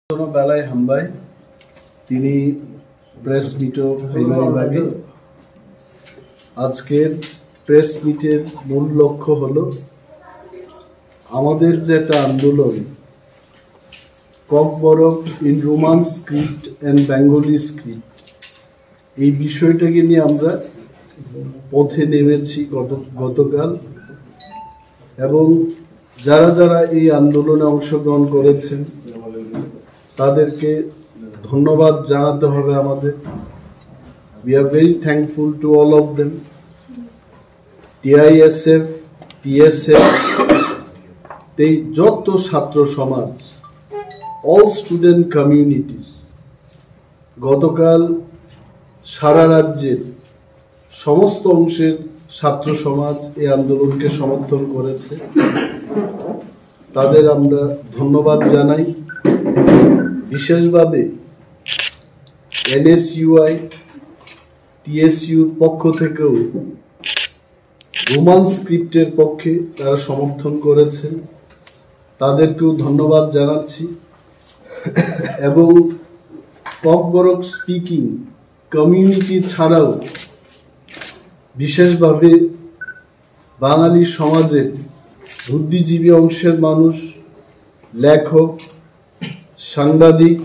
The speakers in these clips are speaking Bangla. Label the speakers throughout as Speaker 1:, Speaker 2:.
Speaker 1: বেলায় হামবাই তিনি প্রেস মিটও বিভাগে আজকের প্রেস মিটের মূল লক্ষ্য হলো আমাদের যে একটা আন্দোলন Kokborok in Roman script and Bengali script এই বিষয়টাকে নিয়ে আমরা পথে নেমেছি গতকাল এবং যারা যারা এই আন্দোলনে অংশগ্রহণ করেছেন তাদেরকে ধন্যবাদ জানাতে হবে আমাদের। We are very thankful to all of them. TISF, TSF, they যত ছাত্র সমাজ, all student communities, গতকাল সারা রাজ্যের সমস্ত অংশের ছাত্র সমাজ এই আন্দোলনকে সমর্থন করেছে। তাদের আমরা ধন্যবাদ জানাই। বিশেষভাবে NSUI, TSUর পক্ষ থেকেও রোমান স্ক্রিপ্টের পক্ষে তারা সমর্থন করেছেন, তাদেরকেও ধন্যবাদ জানাচ্ছি। এবং ককবরক স্পিকিং কমিউনিটি ছাড়াও বিশেষভাবে বাঙালি সমাজের বুদ্ধিজীবী অংশের মানুষ, লেখক, সাংবাদিক,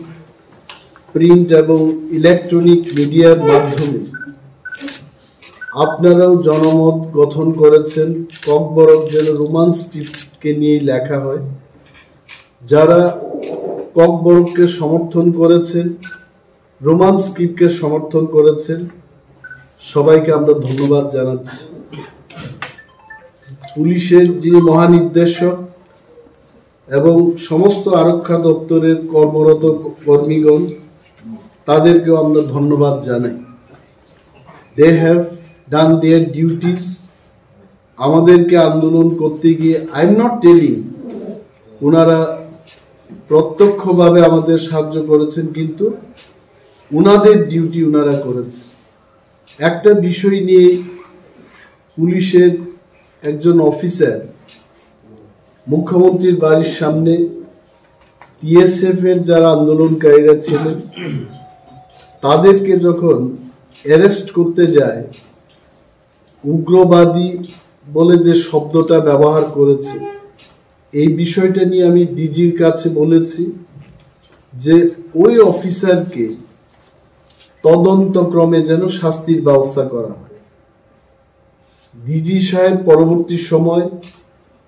Speaker 1: প্রিন্ট এবং ইলেকট্রনিক মিডিয়ার মাধ্যমে আপনারাও জনমত গঠন করেছেন ককবরক যেন রোমান স্ক্রিপ্টকে নিয়ে লেখা হয়। যারা ককবরককে সমর্থন করেছেন, রোমান স্ক্রিপ্টকে সমর্থন করেছেন, সবাইকে আমরা ধন্যবাদ জানাচ্ছি। পুলিশের যিনি মহানির্দেশক এবং সমস্ত আরক্ষা দপ্তরের কর্মরত কর্মীগণ, তাদেরকেও আমরা ধন্যবাদ জানাই। They have done their duties. আমাদেরকে আন্দোলন করতে গিয়ে আই এম নট টেলিং ওনারা প্রত্যক্ষভাবে আমাদের সাহায্য করেছেন, কিন্তু ওনাদের ডিউটি ওনারা করেছে। একটা বিষয় নিয়ে পুলিশের একজন অফিসার মুখ্যমন্ত্রীর বাড়ির সামনে TSF এর যারা আন্দোলনকারীরা ছিলেন তাদেরকে যখন অ্যারেস্ট করতে যায়, উগ্রবাদী বলে যে শব্দটা ব্যবহার করেছে, এই বিষয়টা নিয়ে আমি ডিজির কাছে বলেছি যে ওই অফিসারকে তদন্তক্রমে যেন শাস্তির ব্যবস্থা করা হয়। ডিজি সাহেব পরবর্তী সময়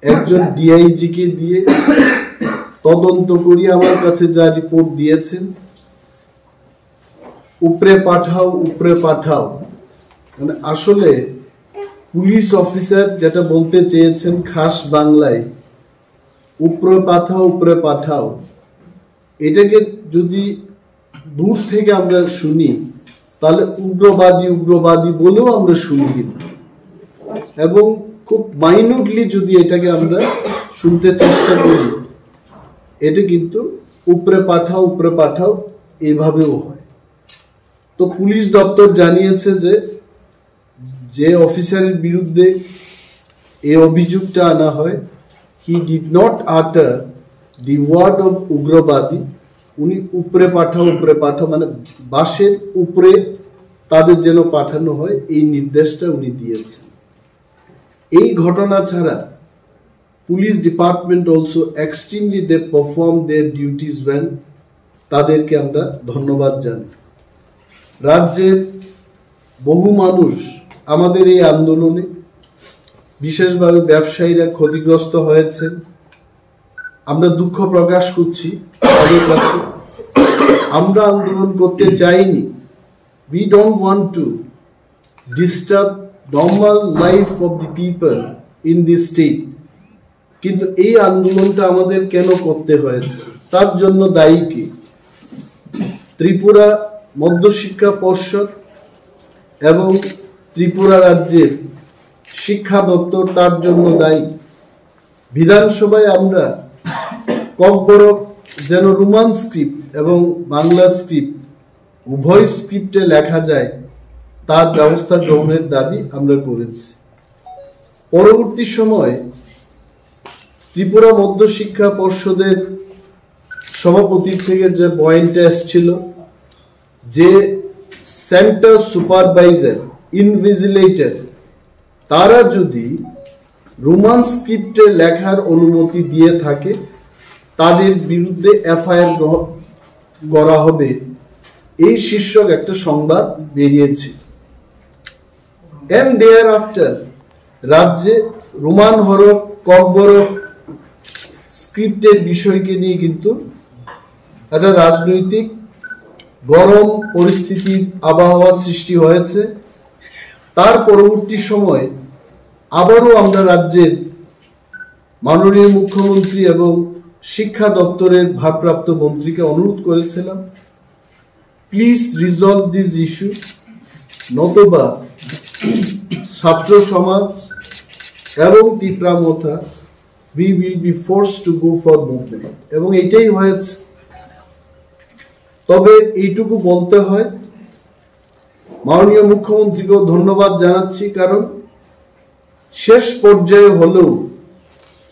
Speaker 1: একজন DIG-কে দিয়ে তদন্ত করিয়ে আমার কাছে যা রিপোর্ট দিয়েছেন, উপরে পাঠাও, মানে আসলে পুলিশ অফিসার যেটা বলতে চেয়েছেন খাস বাংলায়, উপরে পাঠাও, এটাকে যদি দূর থেকে আমরা শুনি তাহলে উগ্রবাদী বলেও আমরা শুনি, এবং খুব মাইনুটলি যদি এটাকে আমরা শুনতে চেষ্টা করি, এটা কিন্তু উপরে পাঠাও এভাবেও হয়। তো পুলিশ দপ্তর জানিয়েছে যে অফিসারের বিরুদ্ধে এই অভিযোগটা আনা হয়, হি ডিড নট আটার দি ওয়ার্ড অফ উগ্রবাদী। উনি উপরে পাঠাও মানে বাসের উপরে তাদের যেন পাঠানো হয়, এই নির্দেশটা উনি দিয়েছেন। এই ঘটনা ছাড়া police department also extremely they perform their duties well, তাদেরকে আমরা ধন্যবাদ জানাই। রাজ্যের বহু মানুষ আমাদের এই আন্দোলনে, বিশেষভাবে ব্যবসায়ীরা ক্ষতিগ্রস্ত হয়েছেন। আমরা দুঃখ প্রকাশ করছি তাদের কাছে। আমরা আন্দোলন করতে চাইনি, we don't want to disturb normal life of the people in this state, কিন্তু এই আন্দোলনটা আমাদের কেন করতে হয়েছে, তার জন্য দায়ী কি? ত্রিপুরা মধ্যশিক্ষা পর্ষদ এবং ত্রিপুরা রাজ্যের শিক্ষা দপ্তর তার জন্য দায়ী। বিধানসভায় আমরা ককবরক যেন রোমান স্ক্রিপ্ট এবং বাংলা স্ক্রিপ্ট উভয় স্ক্রিপ্টে লেখা যায় তার ব্যবস্থা গ্রহণের দাবি আমরা করেছি। পরবর্তী সময় ত্রিপুরা মধ্যশিক্ষা পর্ষদের সভাপতির থেকে যে পয়েন্টটা এসেছিল যে সেন্টার সুপারভাইজার ইনভিজিলেটর তারা যদি রোমান স্ক্রিপ্টে লেখার অনুমতি দিয়ে থাকে তাদের বিরুদ্ধে এফআইআর করা হবে, এই শীর্ষক একটা সংবাদ বেরিয়েছে। এন্ড দেয়ার আফটার রাজ্যে রোমান হরফ ককবরক স্ক্রিপ্টের বিষয়কে নিয়ে কিন্তু একটা রাজনৈতিক গরম পরিস্থিতির আবহাওয়া সৃষ্টি হয়েছে। তার পরবর্তী সময় আবারও আমরা রাজ্যের মাননীয় মুখ্যমন্ত্রী এবং শিক্ষা দপ্তরের ভারপ্রাপ্ত মন্ত্রীকে অনুরোধ করেছিলাম, প্লিজ রিজলভ দিস ইস্যু, নতবা ছাত্র সমাজ এবং Tipra Motha we will be forced to go for movement, এবং এটাই হয়েছে। তবে এইটুকু বলতে হয়, মাননীয় মুখ্যমন্ত্রীকেও ধন্যবাদ জানাচ্ছি, কারণ শেষ পর্যায়ে হলেও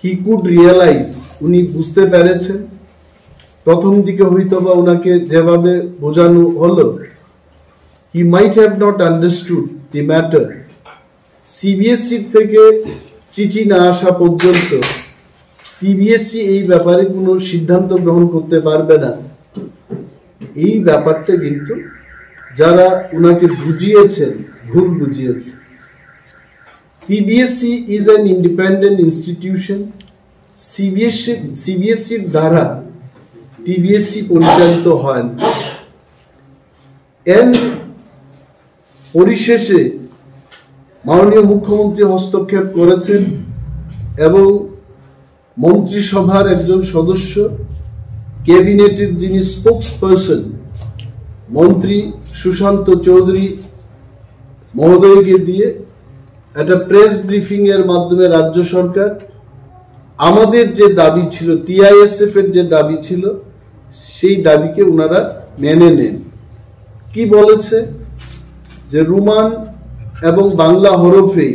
Speaker 1: হি কুড রিয়েলাইজ, উনি বুঝতে পেরেছেন। প্রথম দিকে হয়তো বা ওনাকে যেভাবে বোঝানো হলো, he might have not understood the matter. CBSE থেকে চিঠি না আসা পর্যন্ত টিবিএসসি এই ব্যাপারে কোনো সিদ্ধান্ত গ্রহণ করতে পারবে না। এই ব্যাপারটা কিন্তু যারা ওনাকে বুঝিয়েছেন ভুল বুঝিয়েছে। TBSE is an independent institution. সিবিএসসির দ্বারা টিবিএসসি পরিচালিত হয় না। পরিশেষে মাননীয় মুখ্যমন্ত্রী হস্তক্ষেপ করেছেন এবং মন্ত্রিসভার একজন সদস্য, ক্যাবিনেটের যিনি স্পোকস পার্সন মন্ত্রী সুশান্ত চৌধুরী মহোদয়কে দিয়ে একটা প্রেস ব্রিফিং এর মাধ্যমে রাজ্য সরকার আমাদের যে দাবি ছিল, টিআইএসএফ এর যে দাবি ছিল, সেই দাবিকে ওনারা মেনে নেন। কি বলেছে যে রোমান এবং বাংলা হরফে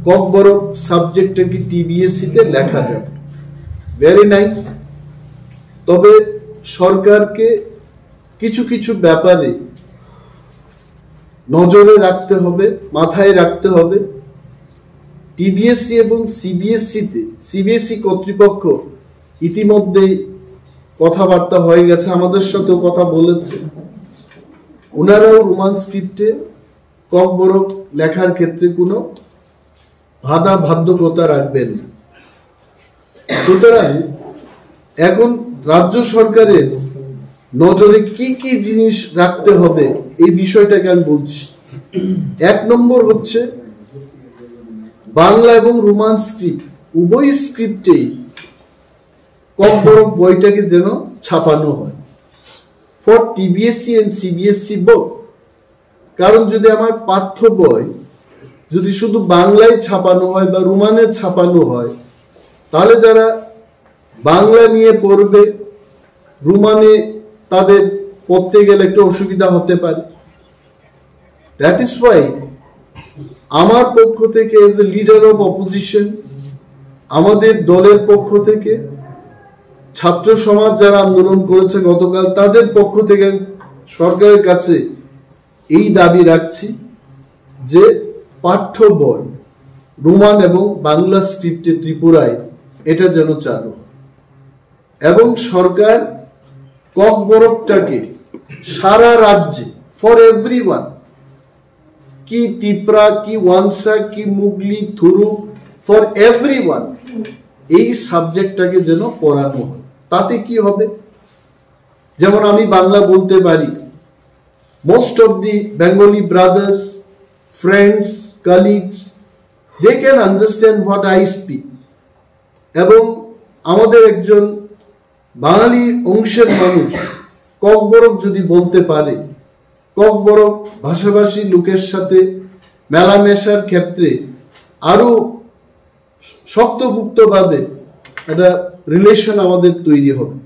Speaker 1: ককবরক সাবজেক্টটাকে টিবিএসসি তে লেখা যাবে। Very nice. তবে সরকারকে কিছু কিছু ব্যাপারে নজরে রাখতে হবে, মাথায় রাখতে হবে। টিবিএসসি এবং সিবিএসসি কর্তৃপক্ষ ইতিমধ্যেই কথাবার্তা হয়ে গেছে, আমাদের সাথেও কথা বলেছে। ওনারাও রোমান স্ক্রিপ্টে ককবরক লেখার ক্ষেত্রে কোনো বাধ্যকতা রাখবেন না। সুতরাং এখন রাজ্য সরকারের নজরে কি কি জিনিস রাখতে হবে এই বিষয়টাকে আমি বলছি। এক নম্বর হচ্ছে বাংলা এবং রোমান স্ক্রিপ্ট উভয় স্ক্রিপ্টেই ককবরক বইটাকে যেন ছাপানো হয় for TBSC and CBSC both. কারণ যদি আমার পাঠ্য বই যদি শুধু বাংলায় ছাপানো হয় বা রোমানে ছাপানো হয়, তাহলে যারা বাংলা নিয়ে পড়বে রোমানে তাদের পড়তে গেলে একটু অসুবিধা হতে পারে। দ্যাট ইজ ওয়াই আমার পক্ষ থেকে as a leader of opposition, আমাদের দলের পক্ষ থেকে, ছাত্র সমাজ যারা আন্দোলন করেছে গতকাল, তাদের পক্ষ থেকে সরকারের কাছে এই দাবি রাখছি যে পাঠ্য বই রোমান এবং বাংলা স্ক্রিপ্টে ত্রিপুরায় এটা যেন চালু, এবং সরকার ককবরকটাকে সারা রাজ্যে ফর এভরিওয়ান, কি ত্রিপুরা, কি ওয়ানসা, কি মুগলি, থুরু, ফর এভরিওয়ান এই সাবজেক্টটাকে যেন পড়ানো হয়। তাতে কি হবে, যেমন আমি বাংলা বলতে পারি, most of the Bengali brothers, friends, colleagues, they can understand what I speak. এবং আমাদের একজন বাঙালি অংশের মানুষ ককবরক যদি বলতে পারে, ককবরক ভাষাভাষী লোকের সাথে মেলামেশার ক্ষেত্রে আরো শক্তপুক্তভাবে একটা রিলেশন আমাদের তৈরি হবে।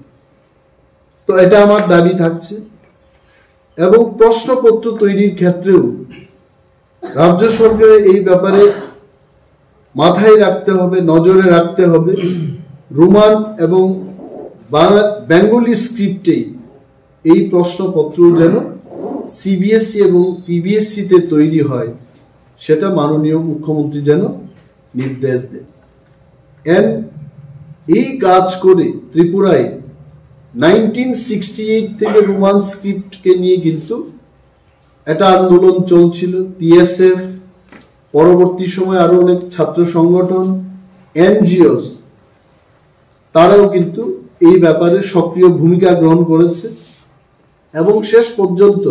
Speaker 1: তো এটা আমার দাবি থাকছে। এবং প্রশ্নপত্র তৈরির ক্ষেত্রেও রাজ্য সরকারের এই ব্যাপারে মাথায় রাখতে হবে, নজরে রাখতে হবে। রোমান এবং বেঙ্গলি স্ক্রিপ্টেই এই প্রশ্নপত্র যেন সিবিএসই এবং পিবিএসসিতে তৈরি হয়, সেটা মাননীয় মুখ্যমন্ত্রী যেন নির্দেশ দেন। এই কাজ করে ত্রিপুরায় 1968 থেকে রোমান স্ক্রিপ্টকে নিয়ে কিন্তু একটা আন্দোলন চলছিল। টিএসএফ, পরবর্তী সময়ে আরো অনেক ছাত্র সংগঠন, এনজিওস, তারাও কিন্তু এই ব্যাপারে সক্রিয় ভূমিকা গ্রহণ করেছে এবং শেষ পর্যন্ত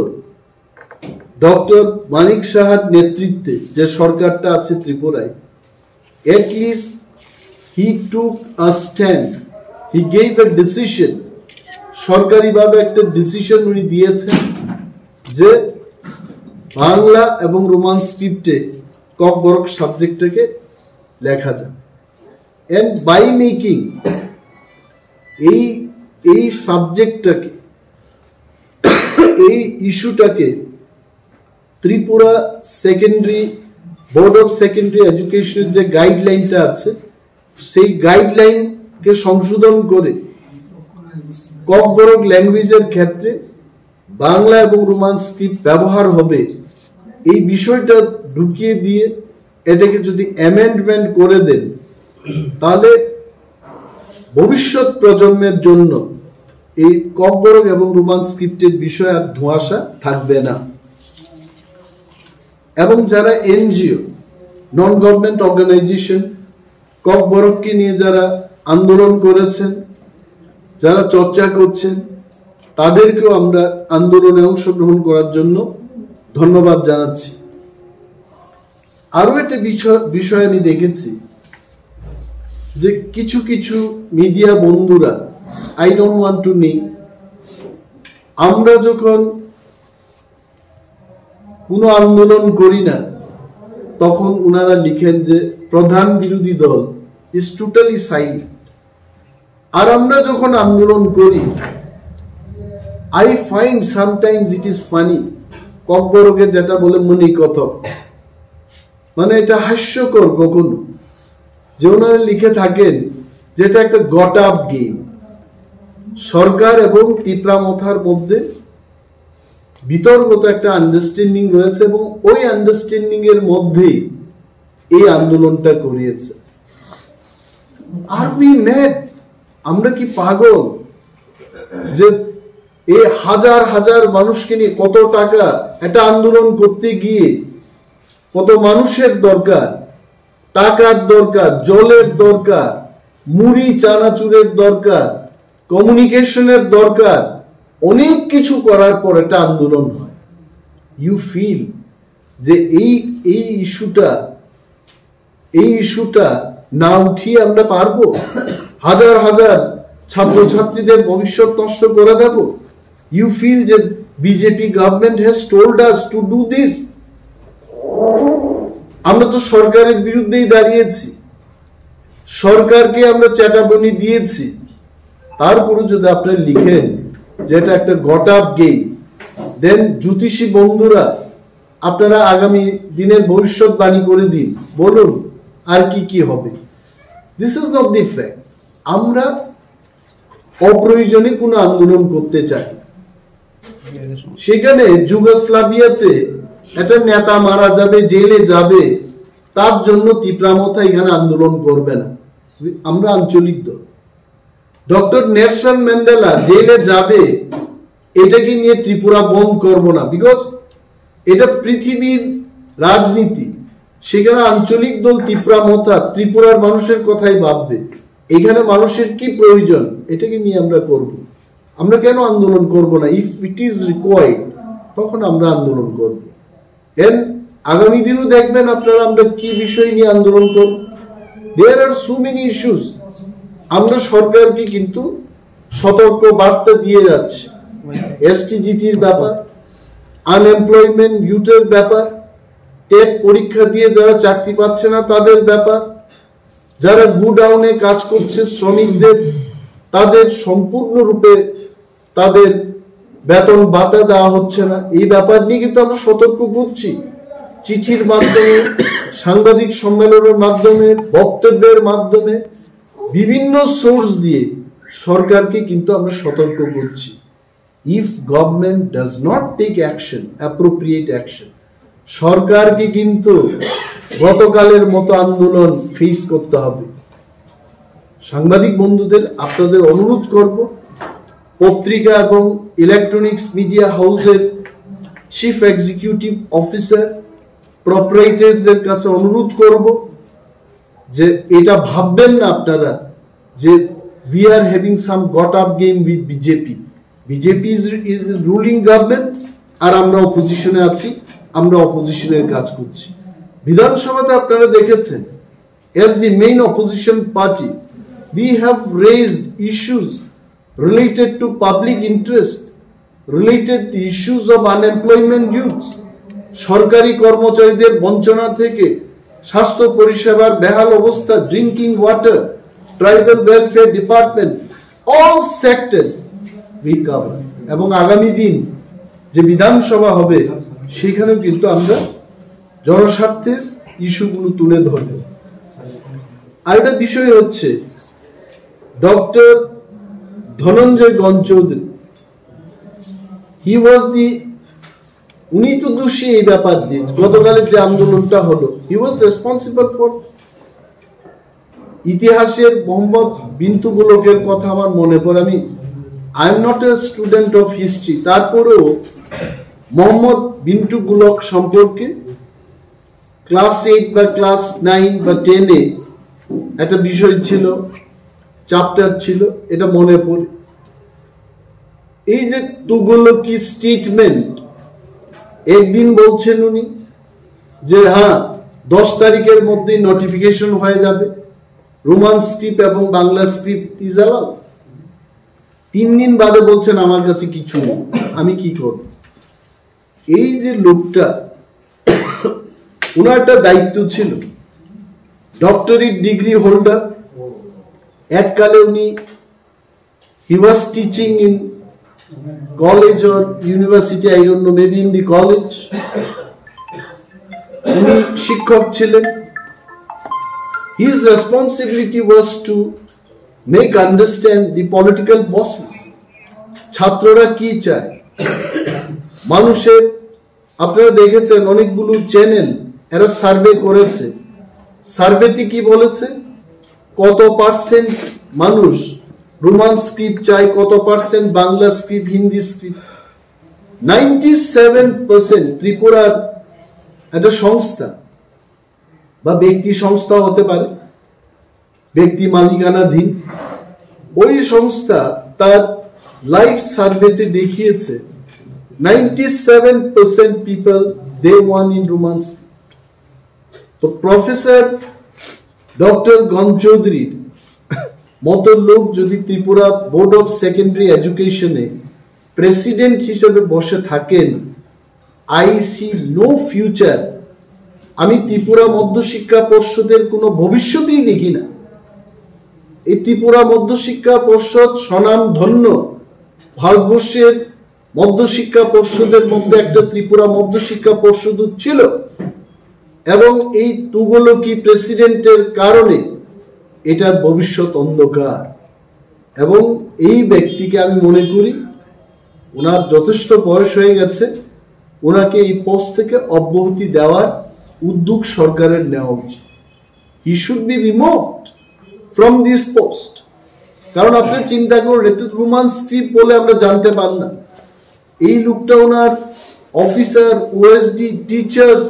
Speaker 1: ডক্টর মানিক সাহার নেতৃত্বে যে সরকারটা আছে ত্রিপুরায়, at least he took a stand, he gave a decision, সরকারিভাবে একটা ডিসিশন উনি দিয়েছেন যে বাংলা এবং রোমান স্ক্রিপ্টে ককবরক সাবজেক্টটাকে লেখা যায়। এন্ড বাই মেকিং এই সাবজেক্টটাকে, এই ইস্যুটাকে Tripura secondary board of secondary এডুকেশনের যে গাইডলাইনটা আছে, সেই গাইডলাইনকে সংশোধন করে ককবরক ল্যাঙ্গুয়েজের ক্ষেত্রে বাংলা এবং রোমান স্ক্রিপ্ট ব্যবহার হবে, এই বিষয়টা ঢুকিয়ে দিয়ে এটাকে যদি অ্যামেন্ডমেন্ট করে দেন, তাহলে ভবিষ্যৎ প্রজন্মের জন্য এই ককবরক এবং রোমান স্ক্রিপ্টের বিষয় আর ধোঁয়াশা থাকবে না। এবং যারা এনজিও, নন গভর্নমেন্ট অর্গানাইজেশন, ককবরককে নিয়ে যারা আন্দোলন করেছেন, যারা চর্চা করছেন, তাদেরকেও আমরা আন্দোলনে অংশগ্রহণ করার জন্য ধন্যবাদ জানাচ্ছি। আরো একটা বিষয় আমি দেখেছি যে কিছু কিছু মিডিয়া বন্ধুরা, I don't want to name, আমরা যখন কোনো আন্দোলন করি না তখন উনারা লিখেন যে প্রধান বিরোধী দল ইজ টোটালি সাইলেন্ট। আর আমরা যখন আন্দোলন করি, I find sometimes it is funny, ককবরকে যেটা বলে মনি কথক, মানে এটা হাস্যকর কখনো, যে ওনারা লিখে থাকেন যেটা একটা গট আপ গেম। সরকার এবং তিপ্রামথার মধ্যে বিতর্কত একটা আন্ডারস্ট্যান্ডিং রয়েছে এবং ওই আন্ডারস্ট্যান্ডিং এর মধ্যেই এই আন্দোলনটা করিয়েছে। আর উই ম্যাড, আমরা কি পাগল যে এই হাজার হাজার মানুষকে নিয়ে কত টাকা একটা আন্দোলন করতে গিয়ে কত মানুষের দরকার, টাকার দরকার, জলের দরকার, মুড়ি চানাচুরের দরকার, কমিউনিকেশনের দরকার, অনেক কিছু করার পর একটা আন্দোলন হয়। ইউ ফিল যে এই ইস্যুটা না উঠিয়ে আমরা পারবো? হাজার হাজার ছাত্রছাত্রীদের ভবিষ্যৎ নষ্ট করে দেব? ইউ ফিল যে BJP government has told us to do this? আমরা তো সরকারের বিরুদ্ধেই দাঁড়িয়েছি, সরকারকে আমরা চেতাবনী দিয়েছি, তারপরে যদি আপনারা লিখেন যে এটা একটা গট আপ গেম, দেন জ্যোতিষী বন্ধুরা আপনারা আগামী দিনের ভবিষ্যৎবাণী করে দিন, বলুন আর কি কি হবে। This is not the fact. আমরা অপ্রয়োজনে কোনো আন্দোলন করতে চাই। সেখানে যুগোস্লাভিয়াতে একটা নেতা মারা যাবে, জেলে যাবে, তার জন্য তিপ্রামথা এখানে আন্দোলন করবে না। আমরা আঞ্চলিক দল। ডক্টর নেলসন ম্যান্ডেলা জেলে যাবে, এটাকে নিয়ে ত্রিপুরা বন্ধ করব না, বিকজ এটা পৃথিবীর রাজনীতি। সেখানে আঞ্চলিক দল তিপ্রামথা ত্রিপুরার মানুষের কথাই ভাববে, এখানে মানুষের কি প্রয়োজন এটাকে নিয়ে আমরা করব। আমরা কেন আন্দোলন করব না? ইফ ইট ইজ রিকোয়ার্ড তখন আমরা আন্দোলন করব। এর আগামী দিনও দেখবেন আপনারা আমরা কি বিষয় নিয়ে আন্দোলন করব। দেয়ার আর সো মেনি ইস্যুস। আমরা সরকারকে কিন্তু সতর্ক বার্তা দিয়ে যাচ্ছি। এসটিজিটির ব্যাপার, আনএমপ্লয়মেন্ট ইউথের ব্যাপার, টেট পরীক্ষা দিয়ে যারা চাকরি পাচ্ছে না তাদের ব্যাপার, যারা গুডাউনে কাজ করছে শ্রমিকদের, তাদের সম্পূর্ণরূপে তাদের বেতন ভাতা দেওয়া হচ্ছে না, এই ব্যাপার নিয়ে কিন্তু আমরা সতর্ক করছি। চিঠির মাধ্যমে, সাংবাদিক সম্মেলনের মাধ্যমে, বক্তব্যের মাধ্যমে, বিভিন্ন সোর্স দিয়ে সরকারকে কিন্তু আমরা সতর্ক করছি, if government does not take action, appropriate action, সরকারকে কিন্তু গতকালের মতো আন্দোলন ফেস করতে হবে। সাংবাদিক বন্ধুদের আপনাদের অনুরোধ করব, পত্রিকা এবং ইলেকট্রনিক্স মিডিয়া হাউসের চিফ এক্সিকিউটিভ অফিসার, প্রপারাইটার্সদের কাছে অনুরোধ করব যে এটা ভাববেন না আপনারা যে we are having some got up game with BJP. BJP is ruling government আর আমরা অপোজিশনে আছি, আমরা অপোজিশনের কাজ করছি। বিধানসভাতে আপনারা দেখেছেন, as the main opposition party we have raised issues related to public interest, related the issues of unemployment youths, সরকারি কর্মচারীদের বঞ্চনা থেকে স্বাস্থ্য পরিষেবার বেহাল অবস্থা, drinking water, tribal welfare department, all sectors we cover. এবং আগামী দিন যে বিধানসভা হবে সেখানেও কিন্তু আমরা জনস্বার্থের ইস্যুগুলো তুলে ধরব। আরেকটা বিষয় হচ্ছে ডক্টর ধনঞ্জয় গণচৌধুরী, উনি তো দোষী এই ব্যাপার দিয়ে, গতকালের যে আন্দোলনটা হলো, হি ওয়াজ রেসপন্সিবল ফর। ইতিহাসের মোহাম্মদ বিন তুগলকের কথা আমার মনে পড়ে, I am not a student of history, তারপরেও মোহাম্মদ বিন তুগলক সম্পর্কে ক্লাস 8 বা ক্লাস 9 বা 10-এ একটা বিষয় ছিল, চ্যাপ্টার ছিল, এটা মনে পড়ে। এই যে তুগলকি স্টেটমেন্ট, একদিন বলছেন উনি যে হ্যাঁ 10 তারিখের মধ্যেই নোটিফিকেশন হয়ে যাবে, রোমান স্ক্রিপ্ট এবং বাংলা স্ক্রিপ্ট ইজ অ্যালাউড। 3 দিন বাদে বলছেন আমার কাছে কিছু নেই, আমি কি করব? এই যে লোকটা, ওনার একটা দায়িত্ব ছিল, ডক্টরেট ডিগ্রি হোল্ডার, এককালে উনি he was teaching in college or university, I don't know, maybe in the college, উনি শিক্ষক ছিলেন। His responsibility was to make understand the political bosses, ছাত্ররা কি চায়, মানুষের। আপনারা দেখেছেন অনেকগুলো চ্যানেল এরা সার্ভে করেছে, সার্ভেটি কি বলেছে, কত পার্সেন্ট মানুষ রোমান স্ক্রিপ্ট চায়, কত percent Bangla script, Hindi script. 97% ত্রিপুরার একটা সংস্থা বা ব্যক্তি সংস্থা হতে পারে, ব্যক্তি মালিকানাধীন, ওই সংস্থা তার লাইভ সার্ভেতে দেখিয়েছে 97% people they want in Roman script. তো প্রফেসর ডক্টর গণচৌধুরীর মতো লোক যদি ত্রিপুরা বোর্ড অফ সেকেন্ডারি এডুকেশনে প্রেসিডেন্ট হিসেবে বসে থাকেন, আই সি নো ফিউচার। আমি ত্রিপুরা মধ্যশিক্ষা পর্ষদের কোনো ভবিষ্যতেই দেখি না। এই ত্রিপুরা মধ্যশিক্ষা পর্ষদ স্বনাম ধন্য, ভারতবর্ষের মধ্যশিক্ষা পর্ষদের মধ্যে একটা ত্রিপুরা মধ্যশিক্ষা পর্ষদ ছিল, এবং এই তুগলকি প্রেসিডেন্টের কারণে এটার ভবিষ্যৎ অন্ধকার। এবং এই ব্যক্তিকে আমি মনে করি ওনার যথেষ্ট বয়স হয়ে গেছে, ওনাকে এই পোস্ট থেকে অব্যাহতি দেওয়ার উদ্যোগ সরকারের নেওয়া উচিত। He should be removed from this post. কারণ আপনি চিন্তা করুন, একটু রোমান স্ক্রিপ্ট বলে আমরা জানতে পারলাম, এই লোকটা ওনার অফিসার, ওএসডি, টিচার্স,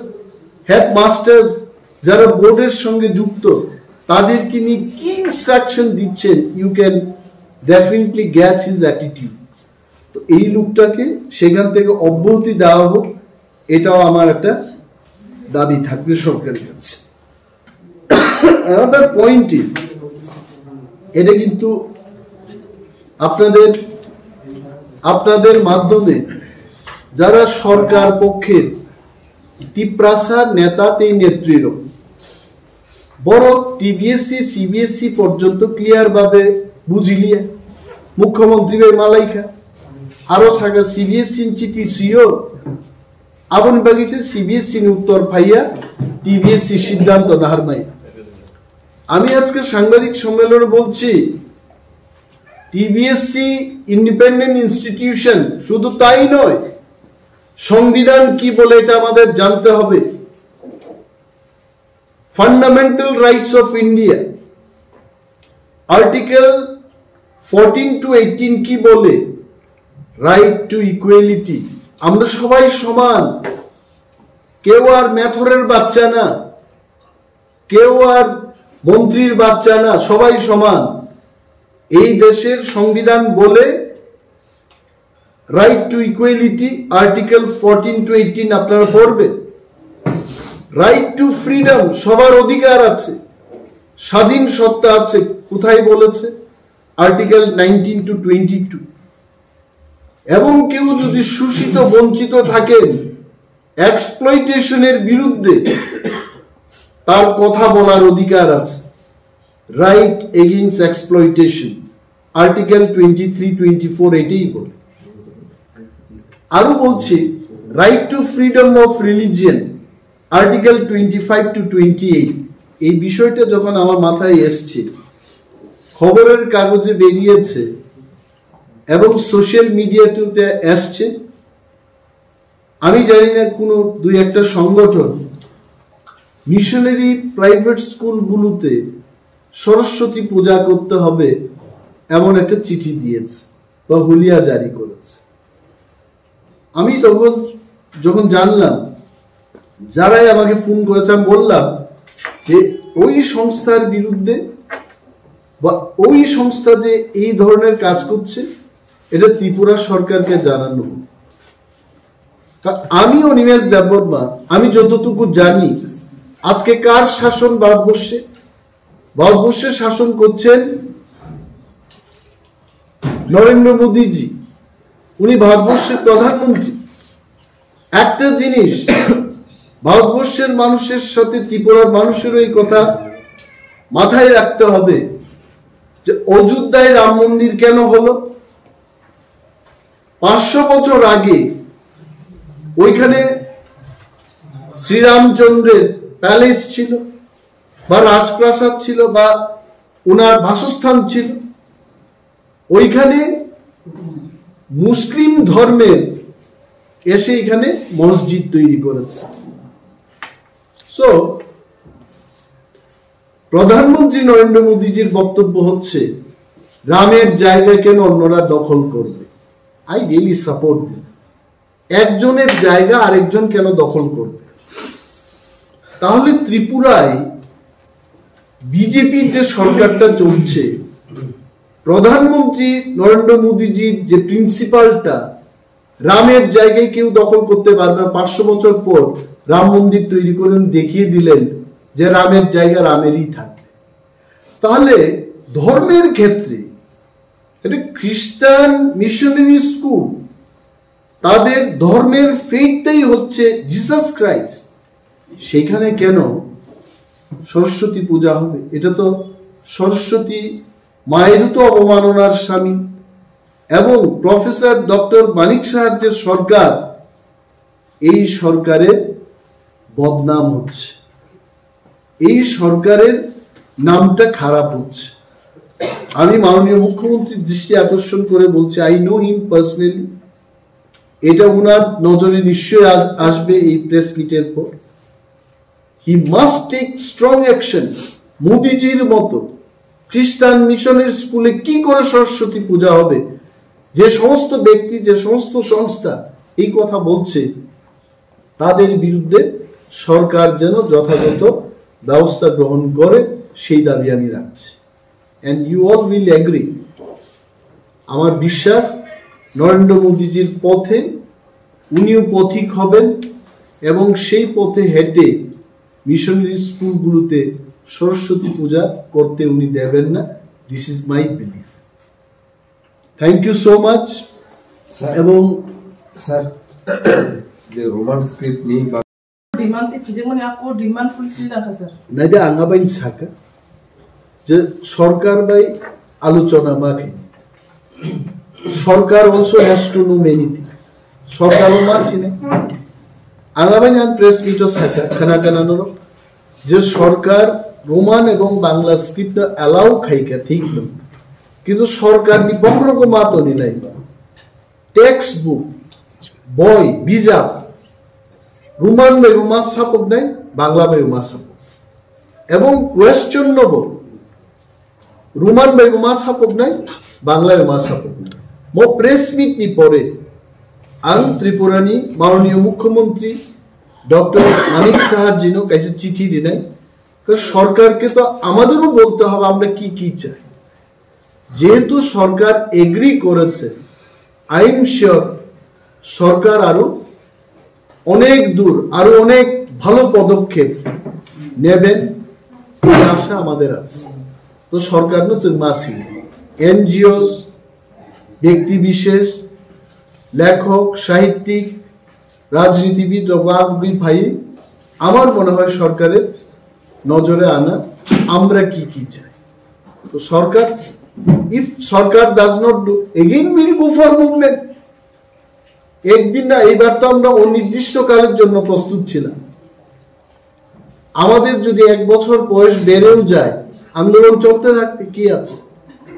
Speaker 1: হেডমাস্টার্স যারা বোর্ডের সঙ্গে যুক্ত, তাদেরকে নিয়ে কি ইনস্ট্রাকশন দিচ্ছেন, you can definitely catch his attitude. তো এই লোকটাকে সেখান থেকে অব্যাহতি দেওয়া হোক, এটাও আমার একটা দাবি থাকবে সরকারের কাছে। another point is, এটা কিন্তু আপনাদের মাধ্যমে যারা সরকার পক্ষের তিপ্রাসার নেতা, এই নেত্রীর বড় টিবিএসসি সিবিএসসি পর্যন্ত ক্লিয়ার ভাবে বুঝিলিয়ে মুখ্যমন্ত্রী মালাইকা আরো সাগা সিবিএসসি চিঠি সিও আবন বাগিছে সিবিএসসি উত্তর পাইয়া টিবিএসসি সিদ্ধান্ত নাহার মাই। আমি আজকে সাংবাদিক সম্মেলনে বলছি, টিবিএসসি ইন্ডিপেন্ডেন্ট ইনস্টিটিউশন, শুধু তাই নয়, সংবিধান কি বলে এটা আমাদের জানতে হবে। Fundamental rights of India, article 14 to 18 কি বলে? রাইট টু ইকুয়ালিটি, আমরা সবাই সমান, কেউ আর মেথরের বাচ্চা না, কেউ আর মন্ত্রীর বাচ্চা না, সবাই সমান। এই দেশের সংবিধান বলে right to equality, article 14 to 18 আপনারা পড়বেন। রাইট টু ফ্রিডম, সবার অধিকার আছে, স্বাধীন সত্তা আছে, কোথায় বলেছে? Article 19 to 22। এবং কেউ যদি শোষিত বঞ্চিত থাকেন, এক্সপ্লয়টেশনের বিরুদ্ধে তার কথা বলার অধিকার আছে, রাইট এগেইনস্ট এক্সপ্লয়টেশন, আর্টিকেল 23, 24 এটাই বলে। আরো বলছি right two freedom of religion, article 25 to 28। এই বিষয়টা যখন আমার মাথায় এসছে, খবরের কাগজে বেরিয়েছে এবং সোশ্যাল মিডিয়াতে আসছে, আমি জানি না কোনো দুই একটা সংগঠন মিশনারি প্রাইভেট স্কুলগুলোতে সরস্বতী পূজা করতে হবে এমন একটা চিঠি দিয়েছে বা হুলিয়া জারি করেছে। আমি তখন যখন জানলাম, যারাই আমাকে ফোন করেছে, আমি বললাম যে ওই সংস্থার বিরুদ্ধে বা ওই সংস্থা যে এই ধরনের কাজ করছে, এটা ত্রিপুরা সরকারকে জানানো। আমি অনিমেষ দেববর্মা, আমি যতটুকু জানি, আজকে কার শাসন ভারতবর্ষে? ভারতবর্ষে শাসন করছেন নরেন্দ্র মোদীজি, উনি ভারতবর্ষের প্রধানমন্ত্রী। একটা জিনিস ভারতবর্ষের মানুষের সাথে ত্রিপুরার মানুষেরও এই কথা মাথায় রাখতে হবে যে অযোধ্যায় রাম মন্দির কেন হলো? 500 বছর আগে ওইখানে শ্রীরামচন্দ্রের প্যালেস ছিল বা রাজপ্রাসাদ ছিল বা ওনার বাসস্থান ছিল। ওইখানে মুসলিম ধর্মের এসে এখানে মসজিদ তৈরি করেছে। সো প্রধানমন্ত্রী নরেন্দ্র মোদীজির বক্তব্য হচ্ছে রামের জায়গা কেন অন্যরা দখল করবে? I really support this. একজনের জায়গা আরেকজন কেন দখল করবে? তাহলে ত্রিপুরায় বিজেপির যে সরকারটা চলছে, প্রধানমন্ত্রী নরেন্দ্র মোদীজির যে প্রিন্সিপালটা, রামের জায়গায় কেউ দখল করতে পারবে। 500 বছর পর রাম মন্দির তৈরি করে দেখিয়ে দিলেন যে রামের জায়গা রামেরই থাকবে। তাহলে ধর্মের ক্ষেত্রে এটা খ্রিস্টান মিশনারি স্কুল, তাদের ধর্মের ফেইথটাই হচ্ছে জিসাস ক্রাইস্ট, সেখানে কেন সরস্বতী পূজা হবে? এটা তো সরস্বতী মায়েরও তো অবমাননার স্বামী। এবং প্রফেসর ডক্টর মানিক সাহার যে সরকার, এই সরকারের বদনাম হচ্ছে, এই সরকারের নামটা খারাপ হচ্ছে। আমি মাননীয় মুখ্যমন্ত্রীর দৃষ্টি আকর্ষণ করে বলছি, আই নো হিম পার্সোনালি, এটা উনার নজরে নিশ্চয়ই আসবে এই প্রেস মিটের পর। He must take strong action. মোদিজির মতো খ্রিস্টান মিশনের স্কুলে কি করে সরস্বতী পূজা হবে? যে সমস্ত ব্যক্তি, যে সমস্ত সংস্থা এই কথা বলছে, তাদের বিরুদ্ধে সরকার যেন যথাযথ ব্যবস্থা গ্রহণ করে, সেই দাবি আমি রাখছি। And you all will agree. আমার বিশ্বাস নরেন্দ্র মোদীজির পথে উনিও পথিক হবেন এবং সেই পথে হেঁটে মিশনারি স্কুলগুলোতে সরস্বতী পূজা করতে উনি দেবেন না। This is my belief. Thank you so much. এবং
Speaker 2: স্যার, যে রোমান স্ক্রিপ্ট নেই বা
Speaker 3: डिमांड थी फिजे मने आपको डिमांड फुलफिल ना था सर
Speaker 1: নাইদে আঙ্গাবাইন ছাকা যে সরকার বাই আলোচনা মাখে সরকার also has to know many things. সরকারও মাসিনে আঙ্গাবাইন আন প্রেস মিটও ছাকা খানা কানানোর যে সরকার রোমান এবং বাংলা স্ক্রিপ্ট অ্যালাউ খাইকা ঠিক না, কিন্তু সরকার নি বকরকম মাতনি নাই টেক্সট বুক বই ভিজা রোমান বেগম মাছ ছাপক নাই বাংলা বেগম মাছ ছাপক এবং কোয়েশ্চনেবল রোমান বেগম মাছ ছাপক নাই বাংলা বেগম মাছ ছাপক নাই মো প্রেস মিট নি পরে আং ত্রিপুরানি মাননীয় মুখ্যমন্ত্রী ডক্টর মানিক সাহার জিনো কাছে চিঠি দিনাই সরকারকে তো আমাদেরও বলতে হবে আমরা কি কি চাই যেহেতু সরকার এগ্রি করেছে আই এম শিওর সরকার আরো অনেক দূর আরো অনেক ভালো পদক্ষেপ নেবেন এই আশা আমাদের আছে তো সরকার হচ্ছে মাসি এনজিওস ব্যক্তি বিশেষ লেখক সাহিত্যিক রাজনীতিবিদ ভাই আমার মনে হয় সরকারের নজরে আনা আমরা কি কি চাই তো সরকার if Sarkar does not do again we'll go for movement একদিন না এইবার তো আমরা অনির্দিষ্টকালের জন্য প্রস্তুত ছিলাম আমাদের যদি এক বছর বয়স বেড়েও যায় আন্দোলন চলতে থাকবে কি আছে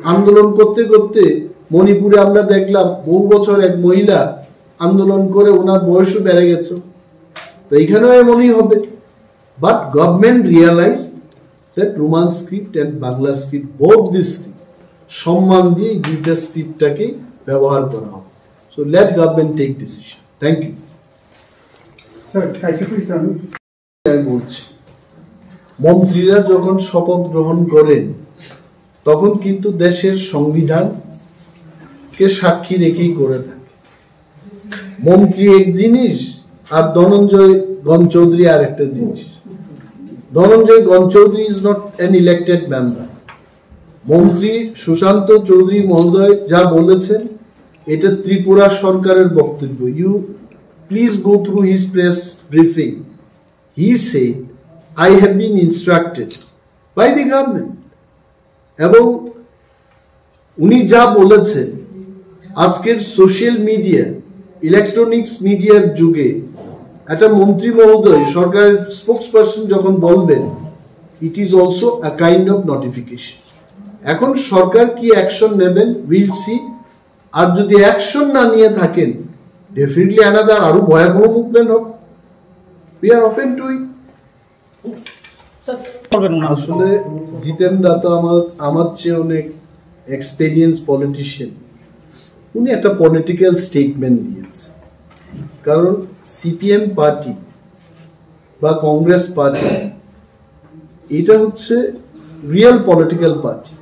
Speaker 1: আন্দোলন করতে করতে মণিপুরে আমরা দেখলাম বহু বছর এক মহিলা আন্দোলন করে ওনার বয়সও বেড়ে গেছে তো এখানেও এমনই হবে but government realize that Roman script and Bangla script both this সম্মান দিয়ে এই দুইটা স্ক্রিপ্টটাকে ব্যবহার করা হবে so let government take decision thank you
Speaker 4: sir
Speaker 1: আমি বলছি মন্ত্রীরা যখন শপথ গ্রহণ করেন তখন কিন্তু দেশের সংবিধানকে সাক্ষী রেখেই করে থাকে মন্ত্রী এক জিনিস আর ধনঞ্জয় গণচৌধুরী আর একটা জিনিস Dhananjay Ganchoudhury is not an elected member মন্ত্রী সুশান্ত চৌধুরী মহোদয় যা বলেছেন এটা ত্রিপুরা সরকারের বক্তব্য you please go through his press briefing he said I have been instructed by the government এবং উনি যা বলেছেন আজকের সোশ্যাল মিডিয়া ইলেকট্রনিক্স মিডিয়ার যুগে একটা মন্ত্রী মহোদয় সরকারের স্পোকসপারসন যখন বলবেন it is also a kind of notification এখন সরকার কি অ্যাকশন নেবেন উইল সি আর যদি অ্যাকশন না নিয়ে থাকেন ডেফিনেটলি অ্যানাদার আরো ভয়াবহ মুভমেন্ট হবে উই আর ওপেন টু ইট আসলে জিতেন দা তো আমার চেয়ে অনেক এক্সপেরিয়েন্স পলিটিশিয়ান উনি একটা পলিটিক্যাল স্টেটমেন্ট দিয়েছে কারণ সিপিএম পার্টি বা কংগ্রেস পার্টি এটা হচ্ছে রিয়েল পলিটিক্যাল পার্টি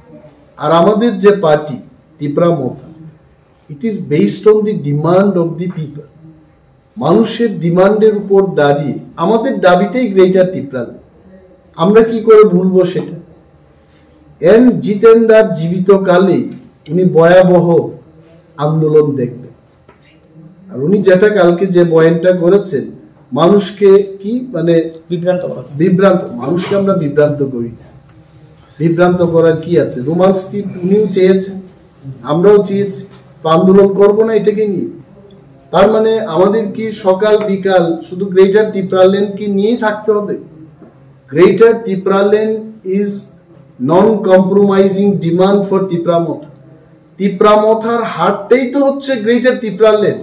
Speaker 1: আর আমাদের যে party Tripura মোথা it is based on the demand of the people মানুষের ডিমান্ডের উপর দাঁড়িয়ে আমাদের দাবিটাই গ্রেটার ত্রিপুরা আমরা কি করে ভুলবো সেটা এন জিতেন্দার জীবিত কালে উনি ভয়াবহ আন্দোলন দেখবেন আর উনি যেটা কালকে যে বয়ানটা করেছেন মানুষকে কি মানে বিভ্রান্ত মানুষকে আমরা বিভ্রান্ত করি বিভ্রান্ত করার কি আছে রোমান স্ক্রিপ্ট উনিও চেয়েছেন আমরাও চেয়েছি তো আন্দোলন করবো না এটাকে নিয়ে তার মানে আমাদের কি সকাল বিকাল শুধু গ্রেটার ত্রিপুরাল্যান্ড কি নিয়েই থাকতে হবে greater Tripuraland is non compromising demand for ত্রিপুরামথার হারটাই তো হচ্ছে গ্রেটার ত্রিপুরাল্যান্ড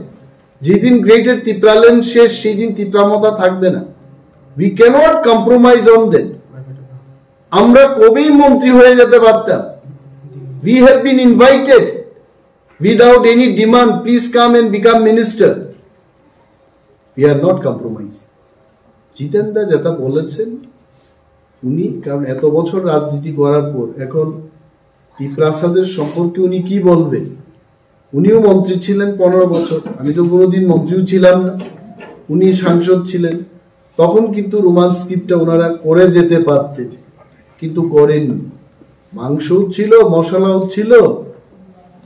Speaker 1: যেদিন গ্রেটার ত্রিপুরাল্যান্ড শেষ সেদিন ত্রিপুরামথা থাকবে না we cannot compromise on that আমরা কবেই মন্ত্রী হয়ে যেতে পারতাম we have been invited without any demand please come and become minister we are not compromising জিতেন্দা যেটা বলেছেন উনি কারণ এত বছর রাজনীতি করার পর এখন ত্রিপ্রাসাদের সম্পর্কে উনি কি বলবেন উনিও মন্ত্রী ছিলেন 15 বছর আমি তো কোনোদিন মন্ত্রীও ছিলাম না উনি সাংসদ ছিলেন তখন কিন্তু রোমান স্ক্রিপ্টটা ওনারা করে যেতে পারতেন কিন্তু করেননি মাংসও ছিল মশলাও ছিল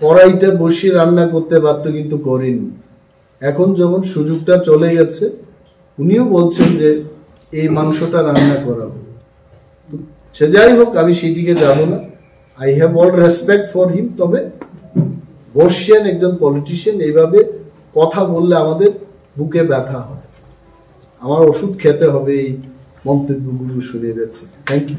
Speaker 1: কড়াইতে বসিয়ে রান্না করতে পারতো কিন্তু করেননি এখন যখন সুযোগটা চলে গেছে উনিও বলছেন যে এই মাংসটা রান্না করা হোক সে যাই হোক আমি সেদিকে যাব না I have all respect for him তবে বর্ষিয়ান একজন পলিটিশিয়ান এইভাবে কথা বললে আমাদের বুকে ব্যথা হয় আমার ওষুধ খেতে হবে এই মন্তব্যগুলো শুনে যাচ্ছে থ্যাংক ইউ